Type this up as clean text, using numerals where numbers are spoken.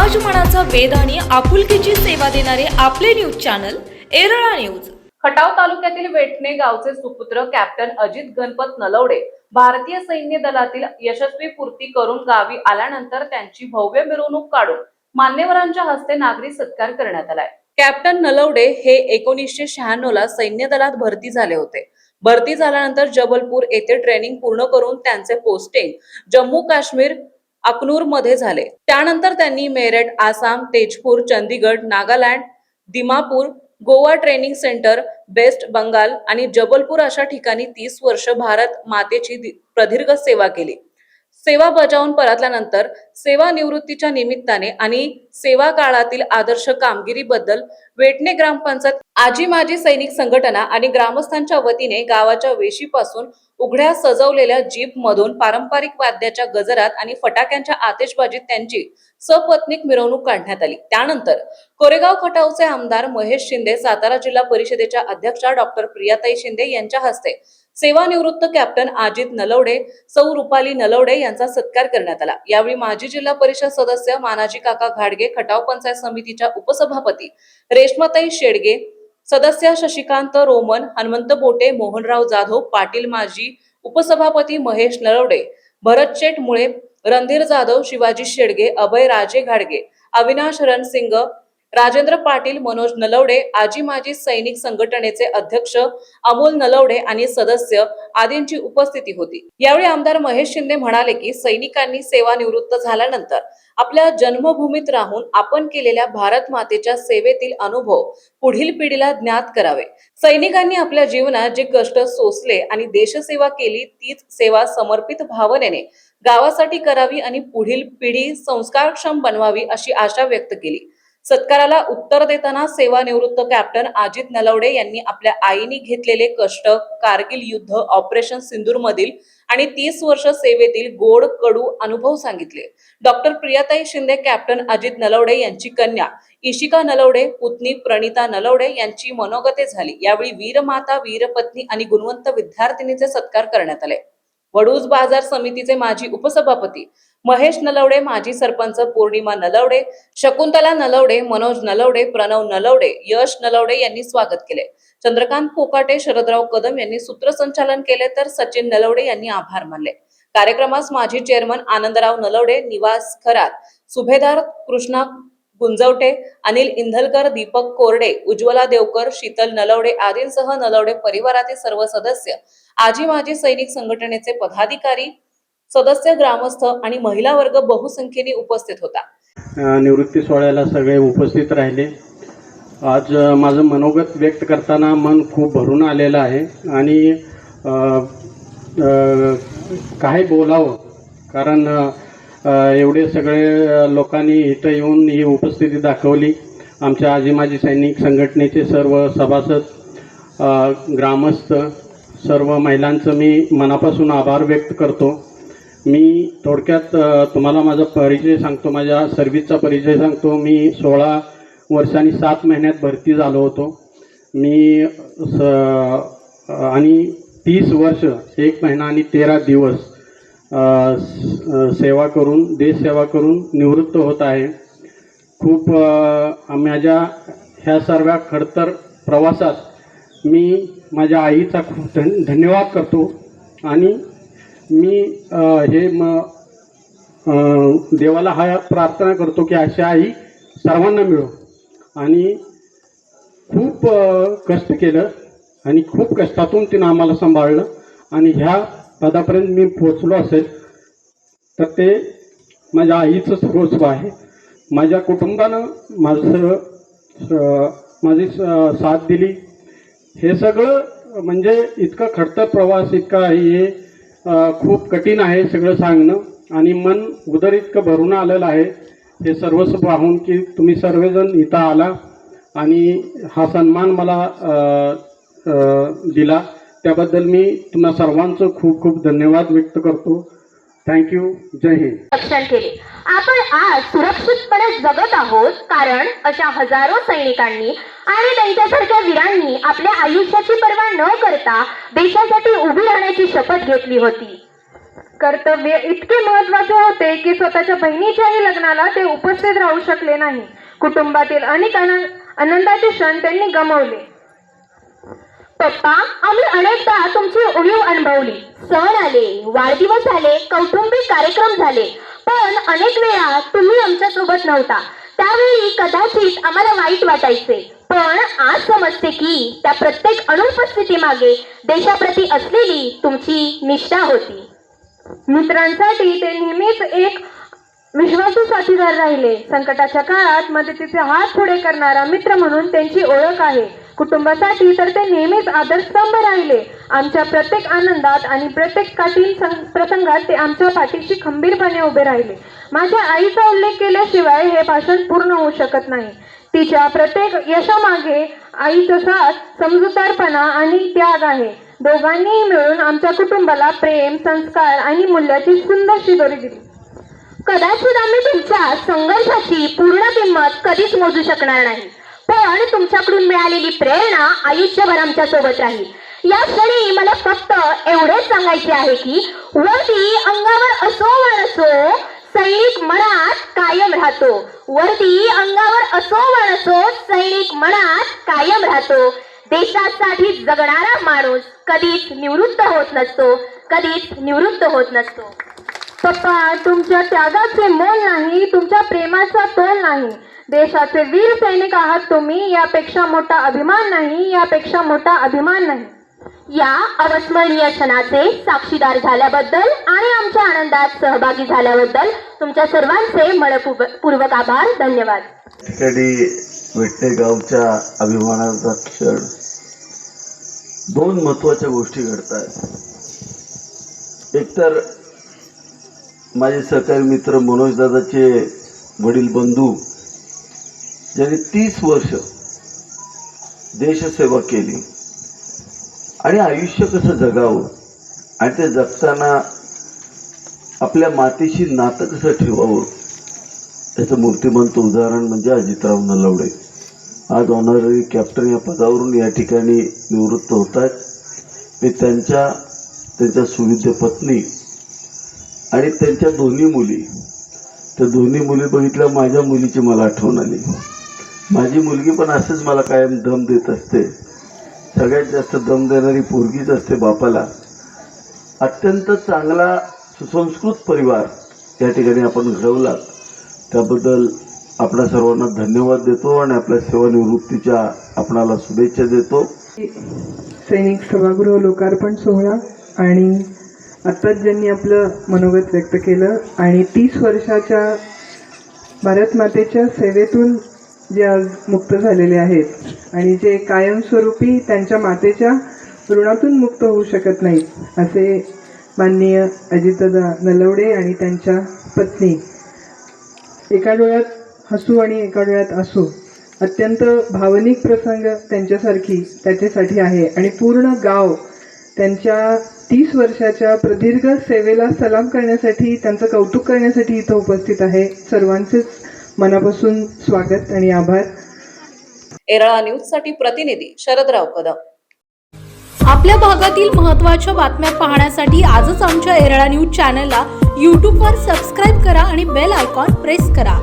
समाजमनाचा वेध आणि आपुलकीची सेवा देणारे आपले news channel Erala news. Khatav तालुक्यातील वेटणे गावचे सुपुत्र कॅप्टन अजित गणपत नलवडे भारतीय सैन्य दलातील यशस्वी पूर्ती करून गावी आल्यानंतर त्यांची भव्य मिरवणूक काढून मान्यवरांच्या हस्ते नागरी सत्कार करण्यात आलाय। कॅप्टन नलवडे हे 1996 ला सैन्य दलात भरती झाले होते। भरती झाल्यानंतर जबलपूर येथे ट्रेनिंग पूर्ण करून त्यांचे पोस्टिंग जम्मू काश्मीर अखनूर मध्ये झाले। त्यानंतर त्यांनी Meerut, Assam, Tezpur, Chandigarh, Nagaland, Dimapur, Goa training centre, West Bengal आणि जबलपूर अशा ठिकाणी 30 वर्ष भारत मातेची प्रदीर्घ सेवा केली। सेवा बजावून परतल्यानंतर सेवानिवृत्तीच्या निमित्ताने आणि सेवा काळातील आदर्श कामगिरीबद्दल वेटणे ग्रामपंचायत, आजी माजी सैनिक संघटना आणि ग्रामस्थांच्या वतीने गावाच्या वेशीपासून उघड्या सजवलेल्या जीप मधून पारंपरिक वाद्याच्या गजरात आणि फटाक्यांच्या आतिषबाजीत त्यांची सपत्नीक मिरवणूक काढण्यात आली। त्यानंतर कोरेगाव खटावचे आमदार महेश शिंदे, सातारा जिल्हा परिषदेच्या अध्यक्षा डॉक्टर प्रियाताई शिंदे यांच्या हस्ते सेवानिवृत्त कॅप्टन अजित नलवडे, सौ रुपाली नलवडे यांचा सत्कार करण्यात आला। यावेळी माजी जिल्हा परिषद सदस्य मानाजी काका घाडगे, खटाव पंचायत समितीच्या उपसभापती रेश्माताई शेडगे, सदस्य शशिकांत रोमन, हनुमंत बोटे, मोहनराव जाधव पाटील, माजी उपसभापती महेश नलवडे, भरत शेठ मुळे, रणधीर जाधव, शिवाजी शेडगे, अभय राजे घाडगे, अविनाश रणसिंग, राजेंद्र पाटील, मनोज नलवडे, आजी माजी सैनिक संघटनेचे अध्यक्ष अमोल नलवडे आणि सदस्य आदींची उपस्थिती होती। यावेळी आमदार महेश शिंदे म्हणाले की सैनिकांनी सेवानिवृत्त झाल्यानंतर आपल्या जन्मभूमीत राहून आपण केलेल्या भारत मातेच्या सेवेतील अनुभव पुढील पिढीला ज्ञात करावे। सैनिकांनी आपल्या जीवनात जे कष्ट सोसले आणि देशसेवा केली तीच सेवा समर्पित भावनेने गावासाठी करावी आणि पुढील पिढी संस्कारक्षम बनवावी अशी आशा व्यक्त केली। सत्काराला उत्तर देताना सेवानिवृत्त कॅप्टन अजित नलवडे यांनी आपल्या आईने घेतलेले कष्ट, कारगिल युद्ध, ऑपरेशन सिंदूर मधील आणि 30 वर्ष सेवेतील गोड कडू अनुभव सांगितले। डॉक्टर प्रियाताई शिंदे, कॅप्टन अजित नलवडे यांची कन्या इशिका नलवडे, पुतणी प्रणिता नलवडे यांची मनोगते झाली। यावेळी वीरमाता, वीरपत्नी आणि गुणवंत विद्यार्थिनीचे सत्कार करण्यात आले। वडूज बाजार समितीचे माजी उपसभापती महेश नलवडे, माजी सरपंच पौर्णिमा नलवडे, शकुंतला नलवडे, मनोज नलवडे, प्रणव नलवडे, यश नलवडे यांनी स्वागत केले। चंद्रकांत पोकाटे, शरदराव कदम यांनी सूत्रसंचालन केले तर सचिन नलवडे यांनी आभार मानले। कार्यक्रमास माजी चेअरमन आनंदराव नलवडे, निवास खरात, सुभेदार कृष्णा गुंजवटे, अनिल इंधलकर, दीपक कोरडे, उज्ज्वला देवकर, शीतल नलवडे आदींसह नलवडे परिवारातील सर्व सदस्य, आजी माजी सैनिक संघटनेचे पदाधिकारी, सदस्य, ग्रामस्थ आणि महिला वर्ग बहुसंख्येने उपस्थित होता। निवृत्ती सोहळ्याला सगळे उपस्थित राहिले। आज माझं मनोगत व्यक्त करताना मन खूप भरून आलेलं आहे आणि काय बोलावं, कारण एवढे सगळे लोकांनी इथं येऊन ही उपस्थिती दाखवली। आमच्या आजी माजी सैनिक संघटनेचे सर्व सभासद, ग्रामस्थ, सर्व महिलांचं मी मनापासून आभार व्यक्त करतो। मी थोडक्यात तुम्हाला माझा परिचय सांगतो, माझ्या सर्व्हिसचा परिचय सांगतो। मी 16 वर्षांनी 7 महिन्यात भरती झालो होतो। मी आणि 30 वर्ष 1 महिना आणि 13 दिवस सेवा करून, देश सेवा करून निवृत्त होत आहे। खूप माझ्या ह्या सर्व खडतर प्रवासात मी माझ्या आईचा खूप धन्यवाद करतो आणि मी देवाला हा प्रार्थना करतो की अशी आई सर्वांना मिळो। आणि खूप कष्ट केलं आणि खूप कष्टातून तिनं आम्हाला सांभाळलं आणि ह्या पदापर्यंत मी पोहोचलो असेल तर ते माझ्या आईचं सर्वस्व आहे। माझ्या कुटुंबानं माझी साथ दिली। हे सगळं म्हणजे इतका खडतर प्रवास, इतका हे खूप कठीण आहे सगळं सांगणं आणि मन उदर इतकं भरून आलेलं आहे हे सर्वस्व पाहून की तुम्ही सर्वजण इथं आला आणि हा सन्मान मला दिला, त्याबद्दल मी तुम्हा सर्वांचं खूप खूप धन्यवाद व्यक्त करतो। थँक्यू। जय हिंद। रक्षण केले। आपण आज सुरक्षितपणे जगत आहोत कारण अशा हजारो सैनिकांनी आणि त्यांच्यासारख्या वीरांनी आपल्या आयुष्याची पर्वा न करता देशासाठी उभी राहण्याची शपथ घेतली होती। कर्तव्य इतके महत्वाचे होते की स्वतःच्या बहिणीच्याही लग्नाला ते उपस्थित राहू शकले नाही. कुटुंबातील अनेक आनंदाचे क्षण त्यांनी गमावले. पप्पा, आम्ही अनेकदा तुमची उणीव अनुभवली. सण आले, वाढदिवस आले, कौटुंबिक कार्यक्रम झाले, पण अनेक वेळा तुम्ही आमच्या सोबत नव्हता. त्यावेळी कदाचित आम्हाला वाईट वाटायचे, पण आज समजते की त्या प्रत्येक अनुपस्थिती मागे देशाप्रती असलेली तुमची निष्ठा होती. मित्रांसाठी ते नेहमीच एक विश्वासू साथीदार राहिले. संकटाच्या काळात मदतीचे हात पुढे करणारा मित्र म्हणून त्यांची ओळख आहे. कुटुंबासाठी तर ते नेहमीच आदर्शस्तंभ राहिले. आमच्या प्रत्येक आनंदात आणि प्रत्येक कठीण प्रसंगात ते आमच्या पाठीशी खंबीरपणे उभे राहिले. माझ्या आईचा उल्लेख केल्याशिवाय हे भाषण पूर्ण होऊ शकत नाही. तिच्या प्रत्येक यशामागे आईचा साथ, समजूतदारपणा आणि त्याग आहे. दोघांनीही मिळून आमच्या कुटुंबाला प्रेम, संस्कार आणि मूल्याची सुंदरशी दोरी दिली. कदाचित आम्ही तुमच्या संघर्षाची पूर्ण किंमत कधीच मोजू शकणार नाही, पण तुमच्याकडून मिळालेली प्रेरणा आयुष्यभर आमच्या सोबत राहील. या क्षणी मला फक्त एवढेच सांगायचे आहे की वर्दी अंगावर असो वा नसो, सैनिक मनात कायम राहतो. वर्दी अंगावर असो वा नसो, सैनिक मनात कायम राहतो. देशासाठी जगणारा माणूस कधीच निवृत्त होत नसतो, कधीच निवृत्त होत नसतो. पप्पा, तुमच्या त्यागाचे मोल नाही, तुमच्या प्रेमाचा तोल नाही. देशाचे वीर सैनिक आहात तुम्ही. यापेक्षा मोठा अभिमान नाही, यापेक्षा मोठा अभिमान नाही. या अविस्मरणीय क्षणाचे साक्षीदार झाल्याबद्दल आणि आमच्या आनंदात सहभागी झाल्याबद्दल तुमच्या सर्वांचे मनपूर्वक आभार. धन्यवाद. ठिकाणी वेटणे गावच्या अभिमानाचा क्षण. दोन महत्वाच्या गोष्टी घडतात. एकतर माझे सहकारी मित्र मनोज दादाचे वडील बंधू ज्यांनी 30 वर्ष देशसेवा केली आणि आयुष्य कसं जगावं आणि ते जगताना आपल्या मातीशी नातं कसं ठेवावं त्याचं मूर्तिमंत उदाहरण म्हणजे अजितराव नलवडे. आज ऑनररी कॅप्टन या पदावरून या ठिकाणी निवृत्त होत आहेत. मी त्यांच्या सुविद्य पत्नी आणि त्यांच्या दोन्ही मुली, त्या दोन्ही मुली बघितल्या माझ्या मुलीची मला आठवण आली. माझी मुलगी पण असंच मला कायम दम देत असते. सगळ्यात जास्त दम देणारी पोरगीच असते बापाला. अत्यंत चांगला सुसंस्कृत परिवार या ठिकाणी आपण घडवला, त्याबद्दल आपल्या सर्वांना धन्यवाद देतो आणि आपल्या सेवानिवृत्तीच्या आपणाला शुभेच्छा देतो. सैनिक सभागृह लोकार्पण सोहळा आणि आत्ताच ज्यांनी आपलं मनोगत व्यक्त केलं आणि 30 वर्षाच्या भारत मातेच्या सेवेतून जे आज मुक्त झालेले आहेत आणि जे कायमस्वरूपी त्यांच्या मातेच्या ऋणातून मुक्त होऊ शकत नाहीत असे माननीय अजितदादा नलवडे आणि त्यांच्या पत्नी. एका डोळ्यात हसू आणि एका डोळ्यात आसू. अत्यंत भावनिक प्रसंग त्याच्यासाठी आहे आणि पूर्ण गाव त्यांच्या 30 वर्षाच्या प्रदीर्घ सेवेला सलाम करण्यासाठी, त्यांचं कौतुक करण्यासाठी इथं उपस्थित आहे. सर्वांचेच मनापासून स्वागत आणि आभार. एरळा न्यूज साठी प्रतिनिधी शरदराव कदम. आपल्या भागातील महत्त्वाच्या बातम्या पाहण्यासाठी आजच आमच्या एरळा न्यूज चॅनलला यूट्यूबवर सबस्क्राईब करा आणि बेल आयकॉन प्रेस करा.